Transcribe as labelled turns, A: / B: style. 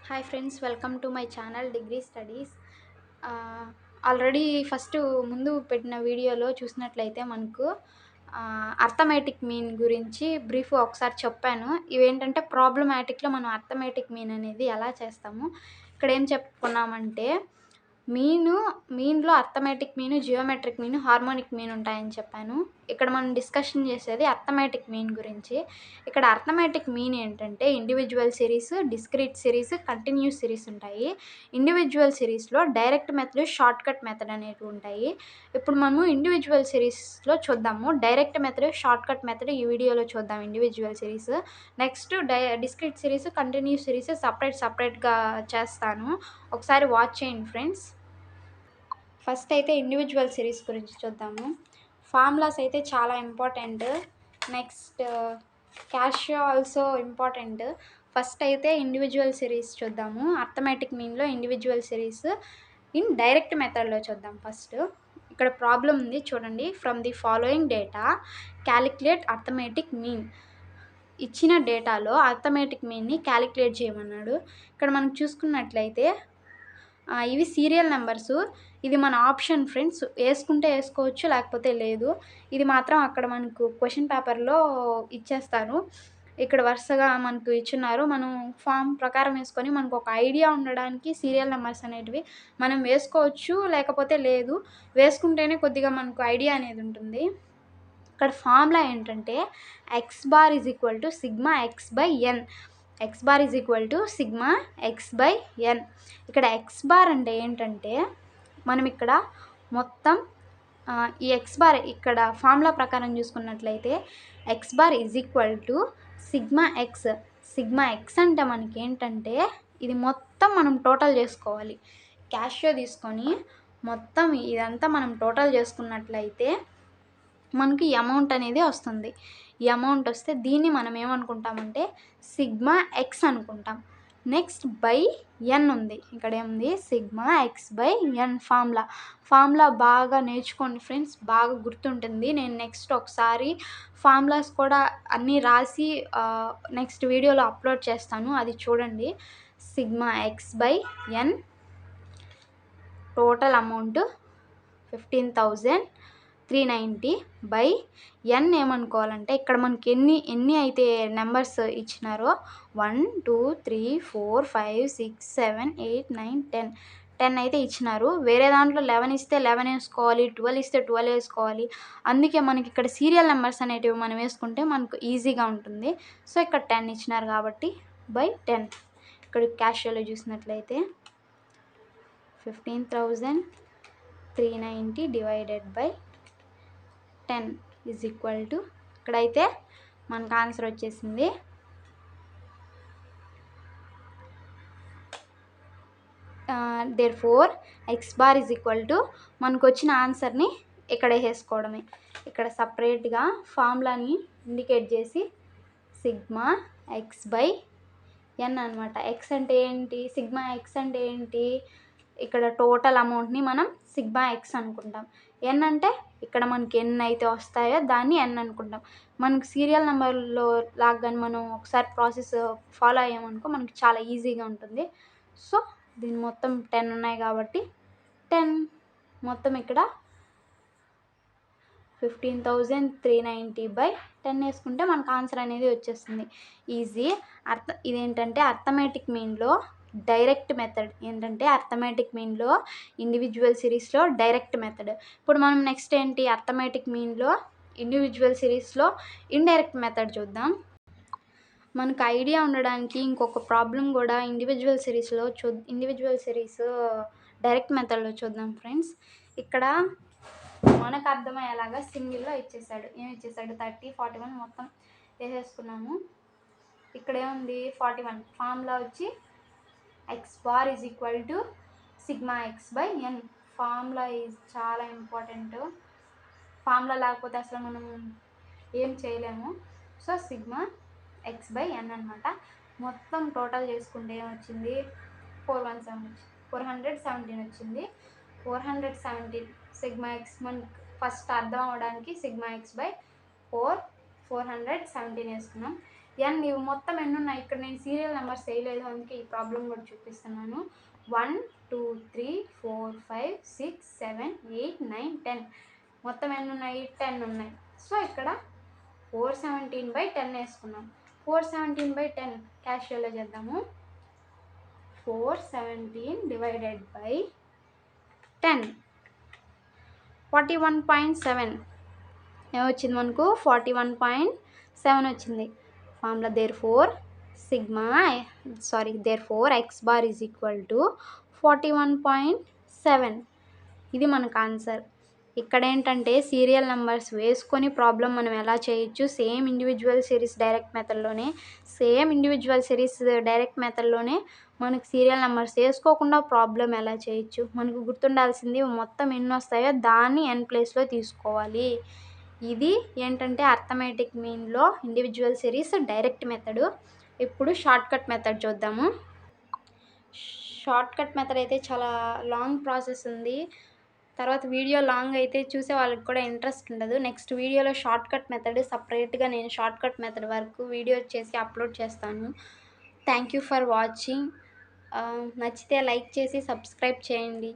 A: Hi friends, welcome to my channel degree studies. Already first ముందు పెట్టిన వీడియోలో చూసినట్లయితే మనకు అర్థమెటిక్ మీన్ గురించి బ్రీఫ్ ఒకసారి చెప్పాను. ఇవేంటంటే ప్రాబ్లమాటిక్లో మనం అర్థమెటిక్ మీన్ అనేది ఎలా చేస్తాము. ఇక్కడ ఏం చెప్పుకున్నామంటే మీన్లో arithmetic mean, geometric mean, harmonic mean ఉంటాయని చెప్పాను. ఇక్కడ మనం డిస్కషన్ చేసేది అర్థమెటిక్ మీన్ గురించి. ఇక్కడ అర్థమెటిక్ మీన్ ఏంటంటే individual series, discrete series, continuous series ఉంటాయి. ఇండివిజువల్ సిరీస్లో direct method, short cut method అనేవి ఉంటాయి. ఇప్పుడు మనము ఇండివిజువల్ సిరీస్లో చూద్దాము. Direct method, short cut method ఈ వీడియోలో చూద్దాం. Individual series next discrete series, continuous series సపరేట్గా చేస్తాను. ఒకసారి వాచ్ చేయండి ఫ్రెండ్స్. ఫస్ట్ అయితే ఇండివిజువల్ సిరీస్ గురించి చూద్దాము. ఫార్ములాస్ అయితే చాలా important. Next cashew also important. First అయితే ఇండివిజువల్ సిరీస్ చూద్దాము. అర్థమెటిక్ మీన్లో ఇండివిజువల్ సిరీస్ ఇన్ డైరెక్ట్ మెథడ్లో చూద్దాం. ఫస్ట్ ఇక్కడ ప్రాబ్లం ఉంది చూడండి. From the following data calculate arithmetic mean. ఇచ్చిన డేటాలో అర్థమెటిక్ మీన్ని క్యాలిక్యులేట్ చేయమన్నాడు. ఇక్కడ మనం చూసుకున్నట్లయితే ఇవి సీరియల్ నెంబర్సు. ఇది మన ఆప్షన్ ఫ్రెండ్స్, వేసుకుంటే వేసుకోవచ్చు, లేకపోతే లేదు. ఇది మాత్రం అక్కడ మనకు క్వశ్చన్ పేపర్లో ఇచ్చేస్తారు. ఇక్కడ వరుసగా మనకు ఇచ్చున్నారు. మనం ఫామ్ ప్రకారం వేసుకొని మనకు ఒక ఐడియా ఉండడానికి సీరియల్ నెంబర్స్ అనేటివి మనం వేసుకోవచ్చు, లేకపోతే లేదు. వేసుకుంటేనే కొద్దిగా మనకు ఐడియా అనేది ఉంటుంది. ఇక్కడ ఫార్ములా ఏంటంటే x bar is equal to sigma x by n. X bar is equal to sigma x by n. ఇక్కడ ఎక్స్ బార్ అంటే ఏంటంటే మనం ఇక్కడ మొత్తం ఈ ఎక్స్ బార్ ఇక్కడ ఫార్ములా ప్రకారం చూసుకున్నట్లయితే X bar is equal to sigma X. Sigma X అంటే మనకి ఏంటంటే ఇది మొత్తం మనం టోటల్ చేసుకోవాలి. క్యాషియో తీసుకొని మొత్తం ఇదంతా మనం టోటల్ చేసుకున్నట్లయితే మనకి ఈ అమౌంట్ అనేది వస్తుంది. ఈ అమౌంట్ వస్తే దీన్ని మనం ఏమనుకుంటామంటే సిగ్మా ఎక్స్ అనుకుంటాం. నెక్స్ట్ బై ఎన్ ఉంది. ఇక్కడ ఏముంది? Sigma x by n. Formula బాగా నేర్చుకోండి ఫ్రెండ్స్, బాగా గుర్తుంటుంది. నేను నెక్స్ట్ ఒకసారి ఫార్ములాస్ కూడా అన్నీ రాసి నెక్స్ట్ వీడియోలో అప్లోడ్ చేస్తాను, అది చూడండి. Sigma x by n total amount 15,390 by n ఏమనుకోవాలంటే ఇక్కడ మనకి ఎన్ని అయితే నెంబర్స్ ఇచ్చినారో 1 2 3 4 5 6 7 8 9 10 అయితే ఇచ్చినారు. వేరే దాంట్లో 11 ఇస్తే 11 వేసుకోవాలి, 12 ఇస్తే 12 వేసుకోవాలి. అందుకే మనకి ఇక్కడ సీరియల్ నెంబర్స్ అనేటివి మనం వేసుకుంటే మనకు ఈజీగా ఉంటుంది. సో ఇక్కడ 10 ఇచ్చినారు కాబట్టి బై 10. ఇక్కడ క్యాషియోలో చూసినట్లయితే 15,390 divided by 10 is equal to ఇక్కడైతే మనకు ఆన్సర్ వచ్చేసింది therefore X bar is equal to మనకు వచ్చిన ఆన్సర్ని ఇక్కడ వేసుకోవడమే. ఇక్కడ సపరేట్గా ఫార్ములాని ఇండికేట్ చేసి సిగ్మా ఎక్స్ బై ఎన్ అనమాట. ఎక్స్ అంటే ఏంటి? సిగ్మా ఎక్స్ అంటే ఏంటి? ఇక్కడ టోటల్ అమౌంట్ని మనం సిగ్మా ఎక్స్ అనుకుంటాం. ఎన్ అంటే ఇక్కడ మనకి ఎన్ని అయితే వస్తాయో దాన్ని ఎన్ అనుకుంటాం. మనకు సీరియల్ నెంబర్లో లాగానే మనం ఒకసారి ప్రాసెస్ ఫాలో అయ్యామనుకో మనకి చాలా ఈజీగా ఉంటుంది. సో దీని మొత్తం 10 ఉన్నాయి కాబట్టి 10 మొత్తం ఇక్కడ 15,390 బై 10 వేసుకుంటే మనకు ఆన్సర్ అనేది వచ్చేస్తుంది. ఈజీ. ఇదేంటంటే అర్థమెటిక్ మీన్లో డైరెక్ట్ మెథడ్. ఏంటంటే అర్థమెటిక్ మీన్లో ఇండివిజువల్ సిరీస్లో డైరెక్ట్ మెథడ్. ఇప్పుడు మనం నెక్స్ట్ ఏంటి? అర్థమెటిక్ మీన్లో ఇండివిజువల్ సిరీస్లో ఇండైరెక్ట్ మెథడ్ చూద్దాం. మనకు ఐడియా ఉండడానికి ఇంకొక ప్రాబ్లం కూడా ఇండివిజువల్ సిరీస్ డైరెక్ట్ మెథడ్లో చూద్దాం ఫ్రెండ్స్. ఇక్కడ మనకు అర్థమయ్యేలాగా సింగిల్లో ఇచ్చేసాడు. ఏమి ఇచ్చేసాడు? 30 41 మొత్తం వేసేసుకున్నాము. ఇక్కడ ఏముంది? 41. ఫార్ములా వచ్చి x bar is equal to sigma x by n. Formula is చాలా ఇంపార్టెంట్. ఫార్ములా లేకపోతే అసలు మనం ఏం చేయలేము. So sigma x by n అనమాట. మొత్తం టోటల్ చేసుకుంటే ఏమొచ్చింది? 417 వచ్చింది. 417 సిగ్మా ఎక్స్ మనకి ఫస్ట్ అర్థం అవడానికి సిగ్మా ఎక్స్ బై 417 వేసుకున్నాం. n ఇవి మొత్తం ఎన్ని ఉన్నాయి ఇక్కడ నేను సీరియల్ నెంబర్స్ వేయలేదు, అందుకే ఈ ప్రాబ్లం కూడా చూపిస్తున్నాను. 1 2 3 4 5 6 7 8 9 10 మొత్తం ఎన్ని ఉన్నాయి 10 ఉన్నాయి. సో ఇక్కడ 417/10 వేసుకున్నాం. 417/10 క్యాషియోలో చేద్దాము. 417 డివైడెడ్ బై 10 41.7 ఏమొచ్చింది మనకు 41.7 వచ్చింది. Formula therefore x bar is equal to 41.7. ఇది మనకు ఆన్సర్. ఇక్కడ ఏంటంటే సీరియల్ నెంబర్స్ వేసుకొని ప్రాబ్లం మనం ఎలా చేయొచ్చు, సేమ్ ఇండివిజువల్ సిరీస్ డైరెక్ట్ మెథడ్లోనే మనకు సీరియల్ నెంబర్స్ వేసుకోకుండా ప్రాబ్లం ఎలా చేయొచ్చు. మనకు గుర్తుండాల్సింది మొత్తం ఎన్ని వస్తాయో దాన్ని n ప్లేస్లో తీసుకోవాలి. ఇది ఏంటంటే అర్థమెటిక్ మీన్లో ఇండివిజువల్ సిరీస్ డైరెక్ట్ మెథడ్. ఇప్పుడు షార్ట్కట్ మెథడ్ చూద్దాము. షార్ట్కట్ మెథడ్ అయితే చాలా లాంగ్ ప్రాసెస్ ఉంది. తర్వాత వీడియో లాంగ్ అయితే చూసే వాళ్ళకి కూడా ఇంట్రెస్ట్ ఉండదు. నెక్స్ట్ వీడియోలో షార్ట్కట్ మెథడ్ సపరేట్గా నేను షార్ట్కట్ మెథడ్ వరకు వీడియో చేసి అప్లోడ్ చేస్తాను. Thank you for watching. నచ్చితే లైక్ చేసి సబ్స్క్రైబ్ చేయండి.